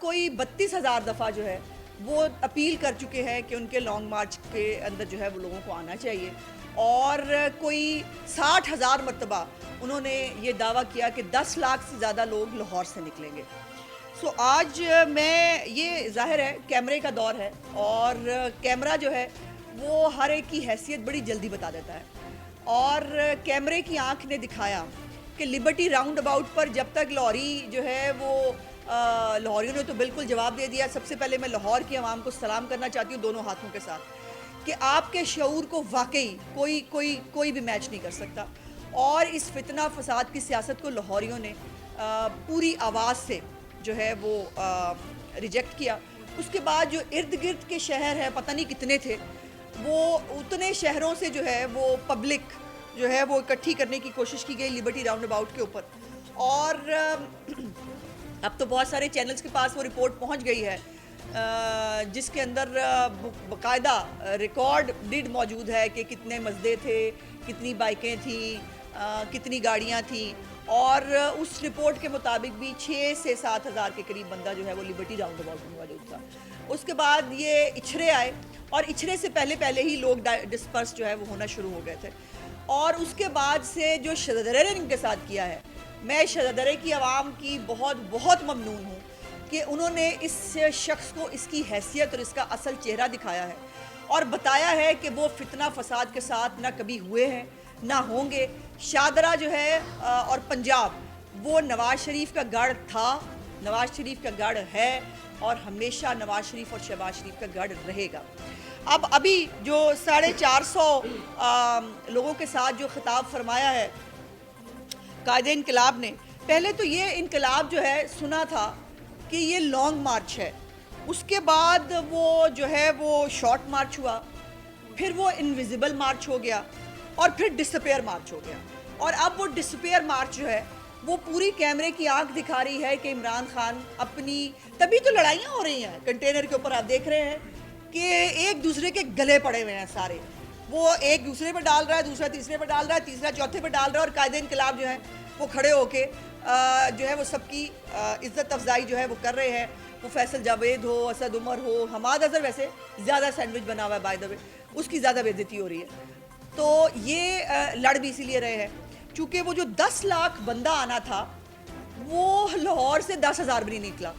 کوئی 32,000 دفعہ جو ہے وہ اپیل کر چکے ہیں کہ ان کے لانگ مارچ کے اندر جو ہے وہ لوگوں کو آنا چاہیے، اور کوئی 60,000 مرتبہ انہوں نے یہ دعویٰ کیا کہ 10 لاکھ سے زیادہ لوگ لاہور سے نکلیں گے۔ آج میں یہ ظاہر ہے کیمرے کا دور ہے، اور کیمرہ جو ہے وہ ہر ایک کی حیثیت بڑی جلدی بتا دیتا ہے، اور کیمرے کی آنکھ نے دکھایا کہ لبرٹی راؤنڈ اباؤٹ پر جب تک لاہوری جو ہے وہ لاہوریوں نے تو بالکل جواب دے دیا۔ سب سے پہلے میں لاہور کی عوام کو سلام کرنا چاہتی ہوں دونوں ہاتھوں کے ساتھ کہ آپ کے شعور کو واقعی کوئی بھی میچ نہیں کر سکتا، اور اس فتنہ فساد کی سیاست کو لاہوریوں نے پوری آواز سے جو ہے وہ ریجیکٹ کیا۔ اس کے بعد جو ارد گرد کے شہر ہیں، پتہ نہیں کتنے تھے، وہ اتنے شہروں سے جو ہے وہ پبلک جو ہے وہ اکٹھی کرنے کی کوشش کی گئی لبرٹی راؤنڈ اباؤٹ کے اوپر، اور اب تو بہت سارے چینلز کے پاس وہ رپورٹ پہنچ گئی ہے جس کے اندر باقاعدہ ریکارڈ موجود ہے کہ کتنے مزدے تھے، کتنی بائکیں تھیں، کتنی گاڑیاں تھیں، اور اس رپورٹ کے مطابق بھی 6 سے 7 ہزار کے قریب بندہ جو ہے وہ لبرٹی راؤنڈ اباؤٹ میں موجود تھا۔ اس کے بعد یہ اچھرے آئے، اور اچھرے سے پہلے ہی لوگ ڈسپرس جو ہے وہ ہونا شروع ہو گئے تھے، اور اس کے بعد سے جو شجرے نے ان کے ساتھ کیا ہے، میں شجرے کی عوام کی بہت ممنون ہوں کہ انہوں نے اس شخص کو اس کی حیثیت اور اس کا اصل چہرہ دکھایا ہے، اور بتایا ہے کہ وہ فتنہ فساد کے ساتھ نہ کبھی ہوئے ہیں نہ ہوں گے۔ شاہدرہ جو ہے اور پنجاب وہ نواز شریف کا گڑھ تھا، نواز شریف کا گڑھ ہے، اور ہمیشہ نواز شریف اور شہباز شریف کا گڑھ رہے گا۔ ابھی جو 450 لوگوں کے ساتھ جو خطاب فرمایا ہے قائد انقلاب نے، پہلے تو یہ انقلاب جو ہے سنا تھا کہ یہ لانگ مارچ ہے، اس کے بعد وہ جو ہے وہ شارٹ مارچ ہوا، پھر وہ انویزیبل مارچ ہو گیا، اور پھر ڈسپیئر مارچ ہو گیا، اور اب وہ ڈسپیئر مارچ جو ہے وہ پوری کیمرے کی آنکھ دکھا رہی ہے کہ عمران خان اپنی، تبھی تو لڑائیاں ہو رہی ہیں کنٹینر کے اوپر، آپ دیکھ رہے ہیں کہ ایک دوسرے کے گلے پڑے ہوئے ہیں سارے، وہ ایک دوسرے پہ ڈال رہا ہے، دوسرا تیسرے پہ ڈال رہا ہے، تیسرا چوتھے پہ ڈال رہا ہے، اور قائد انقلاب جو ہے وہ کھڑے ہو کے جو ہے وہ سب کی عزت افزائی جو ہے وہ کر رہے ہیں۔ وہ فیصل جاوید ہو، اسد عمر ہو، حماد اظہر ویسے زیادہ سینڈوچ بنا ہوا ہے بائی دا وے، اس کی زیادہ بے عزتی ہو رہی ہے۔ تو یہ لڑ بھی اسی لیے رہے ہیں چونکہ وہ جو 10 لاکھ بندہ آنا تھا وہ لاہور سے 10,000 بھی نہیں نکلا،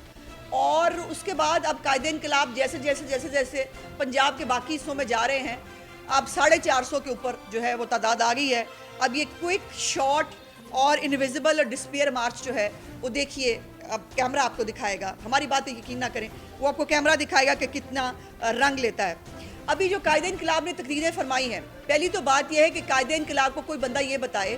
اور اس کے بعد اب قائد انقلاب جیسے پنجاب کے باقی حصوں میں جا رہے ہیں، اب 450 کے اوپر جو ہے وہ تعداد آ گئی ہے۔ اب یہ کوئک شارٹ اور انویزیبل اور ڈسپیئر مارچ جو ہے وہ دیکھیے، اب کیمرہ آپ کو دکھائے گا، ہماری بات یقین نہ کریں، وہ آپ کو کیمرہ دکھائے گا کہ کتنا رنگ لیتا ہے۔ ابھی جو قائد انقلاب نے تقریریں فرمائی ہیں، پہلی تو بات یہ ہے کہ قائد انقلاب کو کوئی بندہ یہ بتائے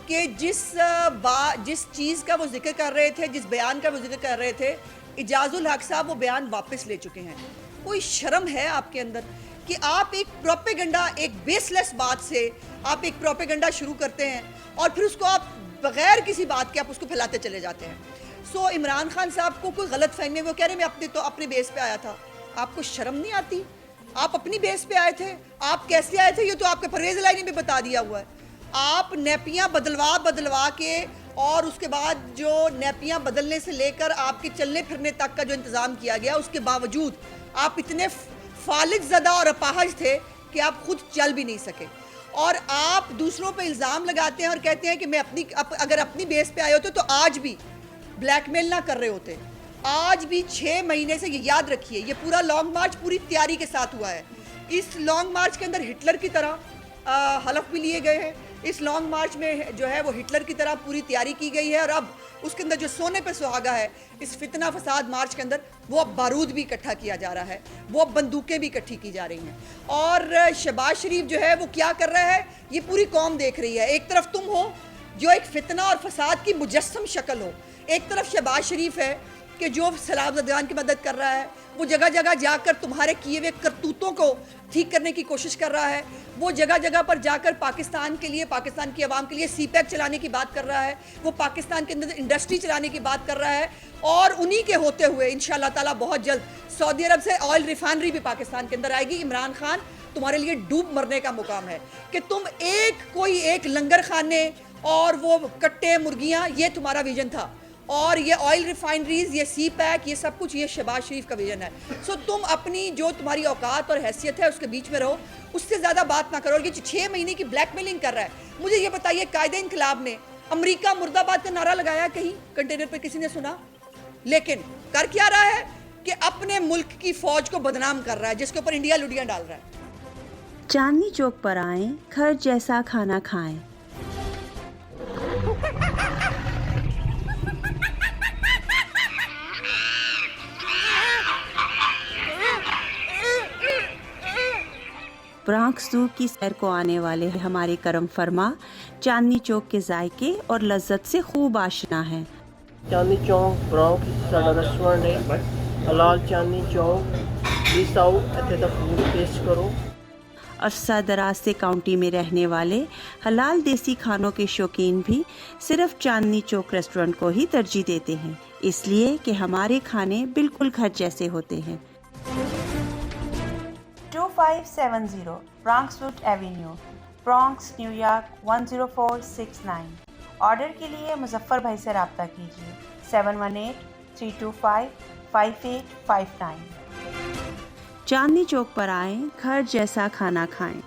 کہ جس چیز کا وہ ذکر کر رہے تھے، جس بیان کا وہ ذکر کر رہے تھے، اعجاز الحق صاحب وہ بیان واپس لے چکے ہیں۔ کوئی شرم ہے آپ کے اندر کہ آپ ایک پروپیگنڈا، ایک بیس لیس بات سے آپ ایک پروپیگنڈا شروع کرتے ہیں، اور پھر اس کو آپ بغیر کسی بات کے آپ اس کو پھیلاتے چلے جاتے ہیں۔ عمران خان صاحب کو کوئی غلط فہمی، وہ کہہ رہے میں اپنے بیس پہ آیا تھا، آپ کو شرم نہیں آتی؟ آپ اپنی بیس پہ آئے تھے، آپ کیسے آئے تھے یہ تو آپ کے پرویز الہی نے بھی بتا دیا ہوا ہے۔ آپ نیپیاں بدلوا کے، اور اس کے بعد جو نیپیاں بدلنے سے لے کر آپ کے چلنے پھرنے تک کا جو انتظام کیا گیا، اس کے باوجود آپ اتنے فالج زدہ اور اپاہج تھے کہ آپ خود چل بھی نہیں سکے، اور آپ دوسروں پہ الزام لگاتے ہیں اور کہتے ہیں کہ میں اگر اپنی بیس پہ آئے ہوتے تو آج بھی بلیک میل نہ کر رہے ہوتے۔ آج بھی 6 مہینے سے، یہ یاد رکھیے، یہ پورا لانگ مارچ پوری تیاری کے ساتھ ہوا ہے۔ اس لانگ مارچ کے اندر ہٹلر کی طرح حلف بھی لیے گئے ہیں، اس لانگ مارچ میں جو ہے وہ ہٹلر کی طرح پوری تیاری کی گئی ہے، اور اب اس کے اندر جو سونے پہ سہاگا ہے اس فتنہ فساد مارچ کے اندر، وہ اب بارود بھی اکٹھا کیا جا رہا ہے، وہ اب بندوقیں بھی اکٹھی کی جا رہی ہیں، اور شہباز شریف جو ہے وہ کیا کر رہا ہے یہ پوری قوم دیکھ رہی ہے۔ ایک طرف تم ہو جو ایک فتنہ اور فساد کی مجسم شکل ہو، ایک طرف شہباز شریف ہے کہ جو سیلاب زدگان کی مدد کر رہا ہے، وہ جگہ جگہ جا کر تمہارے کیے ہوئے کرتوتوں کو ٹھیک کرنے کی کوشش کر رہا ہے، وہ جگہ جگہ پر جا کر پاکستان کے لیے، پاکستان کی عوام کے لیے سی پیک چلانے کی بات کر رہا ہے، وہ پاکستان کے اندر انڈسٹری چلانے کی بات کر رہا ہے، اور انہی کے ہوتے ہوئے انشاءاللہ تعالیٰ بہت جلد سعودی عرب سے آئل ریفائنری بھی پاکستان کے اندر آئے گی۔ عمران خان تمہارے لیے ڈوب مرنے کا مقام ہے کہ تم کوئی ایک لنگر خانے اور وہ کٹے مرگیاں، یہ تمہارا ویژن تھا، اور یہ آئل ریفائنریز، یہ سی پیک، یہ سب کچھ یہ شہباز شریف کا ویژن ہے. سو تم اپنی جو تمہاری اوقات اور حیثیت ہے اس کے بیچ میں رہو، اس سے زیادہ بات نہ کرو. اور یہ 6 مہینے کی بلیک میلنگ کر رہا ہے. مجھے یہ بتائیے قائد انقلاب نے امریکہ مرد آباد کا نعرہ لگایا کہیں کنٹینر پہ کسی نے سنا؟ لیکن کر کیا رہا ہے کہ اپنے ملک کی فوج کو بدنام کر رہا ہے، جس کے اوپر انڈیا لڈیاں ڈال رہا ہے. چاندنی چوک پر آئیں، گھر جیسا کھانا کھائیں. برانکس زو کی سیر کو آنے والے ہمارے کرم فرما چاندنی چوک کے ذائقے اور لذت سے خوب آشنا ہیں. چاندنی چوک برانکس ساڈا ریسٹورینٹ ہے. حلال چاندنی چوک پلیز آؤ اتنے دا فوڈ ٹیسٹ کرو. عرصہ دراز سے کاؤنٹی میں رہنے والے حلال دیسی کھانوں کے شوقین بھی صرف چاندنی چوک ریسٹورنٹ کو ہی ترجیح دیتے ہیں، اس لیے کہ ہمارے کھانے بالکل گھر جیسے ہوتے ہیں. 2570 Bronx Wood Avenue, Bronx, New York 10469. Order کے لیے مظفر بھائی سے رابطہ کیجیے 7183255859. چاندنی چوک پر آئیں، گھر جیسا کھانا کھائیں.